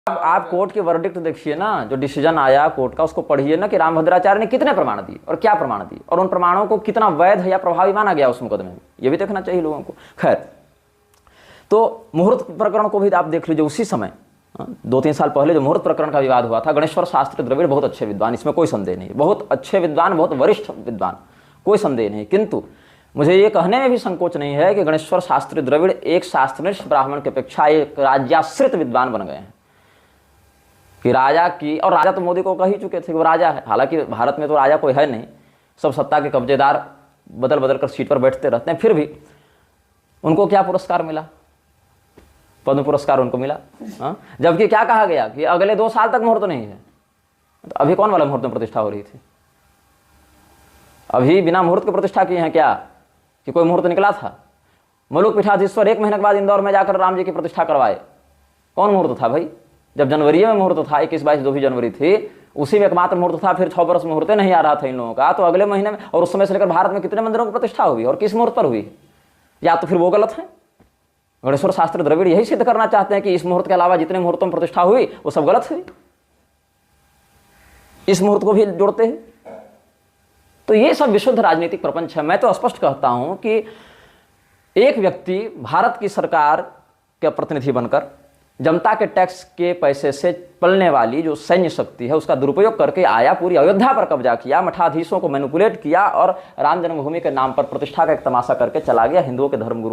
आप कोर्ट की वर्डिक्ट देखिए ना, जो डिसीजन आया कोर्ट का, उसको पढ़िए ना कि रामभद्राचार्य ने कितने प्रमाण दिए और क्या प्रमाण दिए, और उन प्रमाणों को कितना वैध या प्रभावी माना गया उस मुकदमे में, ये भी देखना चाहिए लोगों को। खैर, तो मुहूर्त प्रकरण को भी आप देख लीजिए। उसी समय 2-3 साल पहले जो मुहूर्त प्रकरण का विवाद हुआ था, गणेश्वर शास्त्री द्रविड़ बहुत अच्छे विद्वान, इसमें कोई संदेह नहीं, बहुत अच्छे विद्वान, बहुत वरिष्ठ विद्वान, कोई संदेह नहीं। किंतु मुझे ये कहने में भी संकोच नहीं है कि गणेश्वर शास्त्री द्रविड़ एक शास्त्रनिष्ठ ब्राह्मण की अपेक्षा एक राज्याश्रित विद्वान बन गए हैं। कि राजा की, और राजा तो मोदी को कह ही चुके थे कि वो राजा है, हालांकि भारत में तो राजा कोई है नहीं, सब सत्ता के कब्जेदार बदल बदल कर सीट पर बैठते रहते हैं। फिर भी उनको क्या पुरस्कार मिला, पद्म पुरस्कार उनको मिला। जबकि क्या कहा गया कि अगले 2 साल तक मुहूर्त नहीं है। तो अभी कौन वाला मुहूर्त में प्रतिष्ठा हो रही थी? अभी बिना मुहूर्त की प्रतिष्ठा की है क्या कि कोई मुहूर्त निकला था? मुलुक पीठाधीश्वर 1 महीने के बाद इंदौर में जाकर राम जी की प्रतिष्ठा करवाए। कौन मुहूर्त था भाई? जब जनवरी में मुहूर्त था, 21, 22, 2 ही जनवरी थी, उसी में एकमात्र मुहूर्त था। फिर 6 वर्ष मुहूर्त नहीं आ रहा था इन लोगों का, तो अगले महीने में, और उस समय से लेकर भारत में कितने मंदिरों की प्रतिष्ठा हुई और किस मुहूर्त पर हुई? या तो फिर वो गलत है। गणेश्वर शास्त्री द्रविड़ यही सिद्ध करना चाहते हैं कि इस मुहूर्त के अलावा जितने मुहूर्तों में प्रतिष्ठा हुई वो सब गलत हुई, इस मुहूर्त को भी जोड़ते हैं। तो ये सब विशुद्ध राजनीतिक प्रपंच है। मैं तो स्पष्ट कहता हूं कि एक व्यक्ति भारत की सरकार के प्रतिनिधि बनकर जनता के टैक्स के पैसे से पलने वाली जो सैन्य शक्ति है उसका दुरुपयोग करके आया, पूरी अयोध्या पर कब्जा किया, मठाधीशों को मैनिपुलेट किया और राम जन्मभूमि के नाम पर प्रतिष्ठा का एक तमाशा करके चला गया। हिंदुओं के धर्मगुरु